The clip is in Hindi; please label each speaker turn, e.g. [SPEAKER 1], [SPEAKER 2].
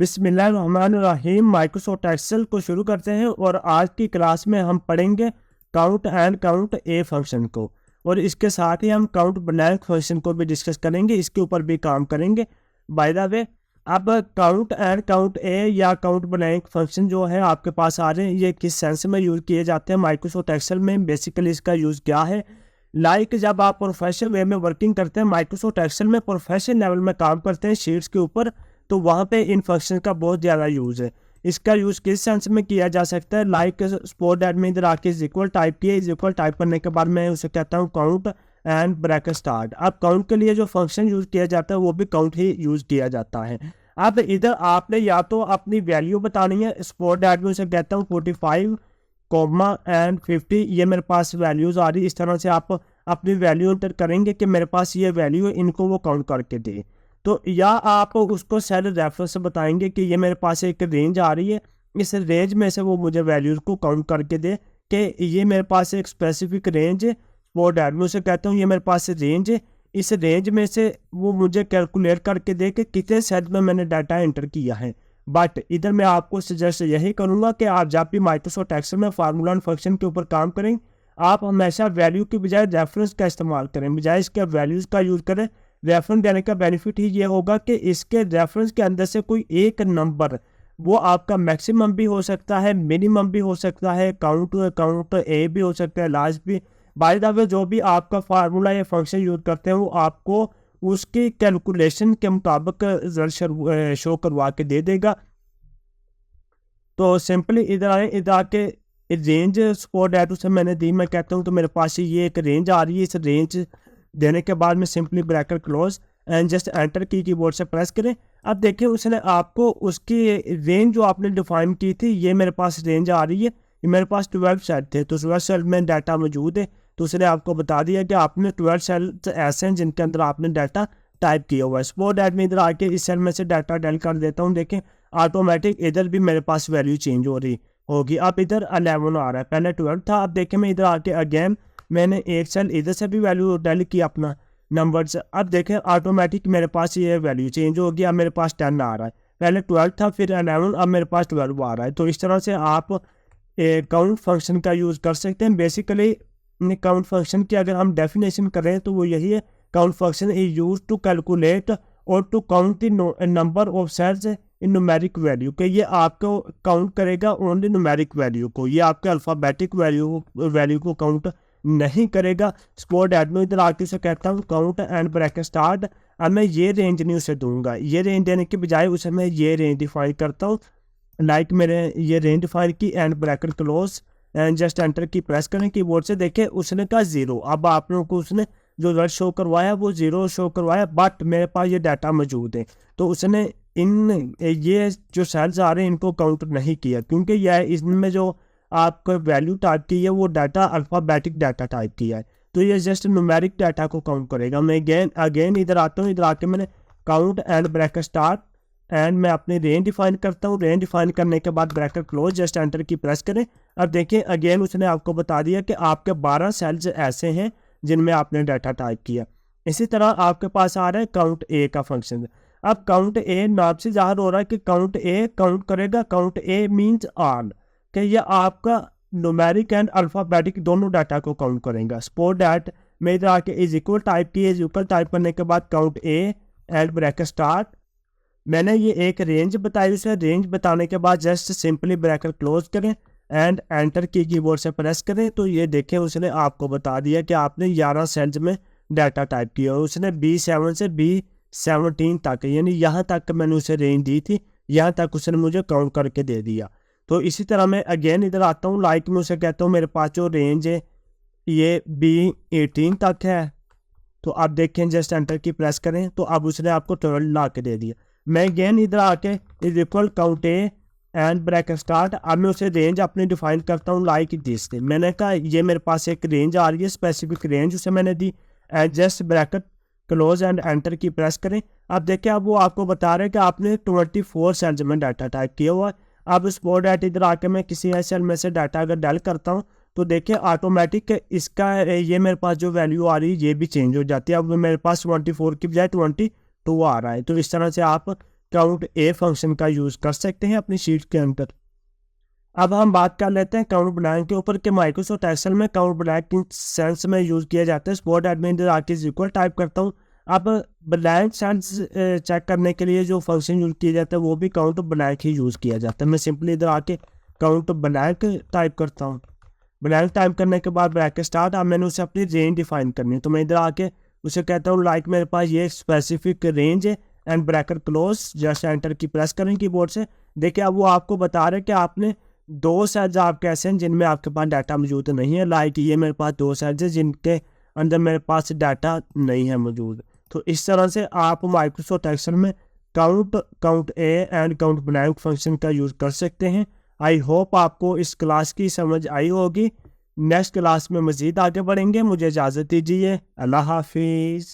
[SPEAKER 1] बिस्मिल्लाहिर्रहमानिर्रहीम। माइक्रोसॉफ्ट एक्सेल को शुरू करते हैं और आज की क्लास में हम पढ़ेंगे count and count a function को, और इसके साथ ही हम काउंट ब्लैंक फंक्शन को भी डिस्कस करेंगे, इसके ऊपर भी काम करेंगे। बाय द वे, अब काउंट एंड काउंट ए या काउंट ब्लैंक फंक्शन जो है आपके पास आ रहे हैं, ये किस सेंस में यूज़ किए जाते हैं माइक्रोसॉफ्ट एक्सेल में, बेसिकली इसका यूज़ क्या है। जब आप प्रोफेशनल वे में वर्किंग करते हैं, माइक्रोसॉफ्ट एक्सेल में प्रोफेशनल लेवल में काम करते हैं शीट्स के ऊपर, तो वहाँ पे इन फंक्शन का बहुत ज़्यादा यूज़ है। इसका यूज़ किस सेंस में किया जा सकता है, सपोज दैट में इधर आके इज इक्वल टाइप किया, इज इक्वल टाइप करने के बाद मैं उसे कहता हूँ काउंट एंड ब्रैकेट स्टार्ट। अब काउंट के लिए जो फंक्शन यूज़ किया जाता है वो भी काउंट ही यूज़ किया जाता है। अब इधर आपने या तो अपनी वैल्यू बतानी है, सपोज दैट में उसे कहता हूँ 45 कोमा एंड 50, ये मेरे पास वैल्यूज़ आ रही। इस तरह से आप अपनी वैल्यू एंटर करेंगे कि मेरे पास ये वैल्यू है, इनको वो काउंट करके दे। तो या आप उसको सेल रेफरेंस से बताएंगे कि ये मेरे पास एक रेंज आ रही है, इस रेंज में से वो मुझे वैल्यूज़ को काउंट करके दे कि ये मेरे पास एक स्पेसिफिक रेंज है। वो डैडमी से कहता हूँ ये मेरे पास रेंज है, इस रेंज में से वो मुझे कैलकुलेट करके दे कि कितने सेल में मैंने डाटा एंटर किया है। बट इधर मैं आपको सजेस्ट यही करूँगा कि आप जब भी माइक्रोसॉफ्ट एक्सेल में फार्मूला एंड फंक्शन के ऊपर काम करें, आप हमेशा वैल्यू के बजाय रेफरेंस का इस्तेमाल करें, बजाय इसके वैल्यूज़ का यूज़ करें। रेफरेंस देने का बेनिफिट ही ये होगा कि इसके रेफरेंस के अंदर से कोई एक नंबर, वो आपका मैक्सिमम भी हो सकता है, मिनिमम भी हो सकता है, काउंट ए भी हो सकता है, लास्ट भी। बाय द वे, जो भी आपका फार्मूला या फंक्शन यूज़ करते हैं वो आपको उसकी कैलकुलेशन के मुताबिक रिजल्ट शो करवा के दे देगा। तो सिंपली इधर आए, इधर आके रेंज सपोज दैट उसे मैंने दी, मैं कहता हूँ तो मेरे पास ये एक रेंज आ रही है। इस रेंज देने के बाद में simply bracket close and just enter की कीबोर्ड से प्रेस करें। अब देखिए उसने आपको उसकी रेंज जो आपने डिफाइन की थी, ये मेरे पास रेंज आ रही है। ये मेरे पास 12 सेल थे, तो 12 सेल में डाटा मौजूद है, तो उसने आपको बता दिया कि आपने 12 सेल ऐसे हैं जिनके अंदर आपने डाटा टाइप किया हुआ है। सपोज दैट में इधर आके इस सेल में से डाटा डेल कर देता हूँ। देखें ऑटोमेटिक इधर भी मेरे पास वैल्यू चेंज हो रही होगी। अब इधर 11 आ रहा है, पहले 12 था। अब देखें मैं इधर आके अगेन मैंने एक सेल इधर से भी वैल्यू डेल की अपना नंबर से। अब देखें ऑटोमेटिक मेरे पास ये वैल्यू चेंज हो गया, अब मेरे पास 10 आ रहा है, पहले 12 था फिर 11, अब मेरे पास 12 आ रहा है। तो इस तरह से आप काउंट फंक्शन का यूज़ कर सकते हैं। बेसिकली काउंट फंक्शन की अगर हम डेफिनेशन करें तो वो यही है, count function is use to calculate और to count the number of cells in numeric value, कि ये आपको काउंट करेगा ओनली न्यूमेरिक वैल्यू को, ये आपके अल्फ़ाबेटिक वैल्यू को काउंट नहीं करेगा। स्पोर्ट एडमिन इधर आके उसे कहता हूँ काउंट एंड ब्रैकेट स्टार्ट। अब मैं ये रेंज नहीं उसे दूंगा, ये रेंज देने के बजाय उसे मैं ये रेंज डिफाइन करता हूँ। मेरे ये रेंज डिफाइन की and bracket close and just enter key press करें कीबोर्ड से। देखे उसने कहा 0। अब आप लोगों को उसने जो रिजल्ट शो करवाया वो 0 शो करवाया, बट मेरे पास ये डाटा मौजूद है, तो उसने इन ये जो सेल्स आ रहे हैं इनको काउंट नहीं किया, क्योंकि यह इसमें जो आपको वैल्यू टाइप की है वो डाटा अल्फ़ाबेटिक डाटा टाइप किया है, तो ये जस्ट न्यूमेरिक डाटा को काउंट करेगा। मैं अगेन इधर आता हूँ, इधर आके मैंने count and bracket start and मैं अपनी रेंज डिफाइन करता हूँ। रेंज डिफाइन करने के बाद bracket close, just enter key press करें। अब देखिए अगेन उसने आपको बता दिया कि आपके 12 सेल्स ऐसे हैं जिनमें आपने डाटा टाइप किया। इसी तरह आपके पास आ रहा है काउंट ए का फंक्शन। अब काउंट ए नाम से जाहिर हो रहा है कि काउंट ए काउंट करेगा। काउंट ए मीन्स ऑल, कि यह आपका न्यूमेरिक एंड अल्फ़ाबेटिक दोनों डाटा को काउंट करेगा। सपोज दैट मैं इधर आके इज इक्वल टाइप की, इज इक्वल टाइप करने के बाद count A and bracket start, मैंने ये एक रेंज बताई, उसे रेंज बताने के बाद जस्ट सिंपली ब्रैकेट क्लोज करें एंड एंटर की कीबोर्ड से प्रेस करें। तो ये देखें उसने आपको बता दिया कि आपने 11 सेल्स में डाटा टाइप किया, और उसने B7 से B17 तक, यानी यहाँ तक मैंने उसे रेंज दी थी, यहाँ तक उसने मुझे काउंट करके दे दिया। तो इसी तरह मैं अगेन इधर आता हूँ, मैं उसे कहता हूँ मेरे पास जो रेंज है ये B18 तक है। तो आप देखें जस्ट एंटर की प्रेस करें, तो अब उसने आपको 12 ला के दे दिया। मैं अगेन इधर आके is equal count A and bracket start, अब मैं उसे रेंज अपनी डिफाइन करता हूँ लाइक दिस। मैंने कहा ये मेरे पास एक रेंज आ रही है, स्पेसिफिक रेंज उसे मैंने दी, and just bracket close and enter key press करें। अब देखिए अब वो आपको बता रहे हैं कि आपने 24 सेल्स में डाटा टाइप किया हुआ है। अब स्पोर्ट डेट इधर आके मैं किसी ऐसे सेल में से डाटा अगर डायल करता हूँ तो देखिए ऑटोमेटिक इसका ये मेरे पास जो वैल्यू आ रही है ये भी चेंज हो जाती है। अब मेरे पास 24 की बजाय 22 आ रहा है। तो इस तरह से आप काउंट ए फंक्शन का यूज़ कर सकते हैं अपनी शीट के अंदर। अब हम बात कर लेते हैं काउंट ब्लैंक के ऊपर कि माइक्रोसॉफ्ट एक्सेल में काउंट ब्लैंक किन सेल्स में यूज़ किया जाता है। Spot admin artist equal type करता हूँ। अब ब्लैंक सेल्स चेक करने के लिए जो फंक्शन यूज़ किया जाता है वो भी काउंट ब्लैंक ही यूज़ किया जाता है। मैं सिंपली इधर आके काउंट ब्लैंक टाइप करता हूँ। ब्लैंक टाइप करने के बाद ब्रैकेट स्टार्ट। अब मैंने उसे अपनी रेंज डिफाइन करनी है, तो मैं इधर आके उसे कहता हूँ लाइक मेरे पास ये स्पेसिफिक रेंज है and bracket close. Just enter key press करें कीबोर्ड से। देखिए अब वो आपको बता रहे हैं कि आपने 2 सेल्स आपके ऐसे हैं जिनमें आपके पास डाटा मौजूद नहीं है। लाइक ये मेरे पास 2 सेल्स है जिनके अंदर मेरे पास डाटा नहीं है मौजूद। तो इस तरह से आप माइक्रोसॉफ्ट एक्सेल में count A and count blank function का यूज़ कर सकते हैं। आई होप आपको इस क्लास की समझ आई होगी। नेक्स्ट क्लास में मज़ीद आगे बढ़ेंगे। मुझे इजाज़त दीजिए। अल्लाह हाफिज़।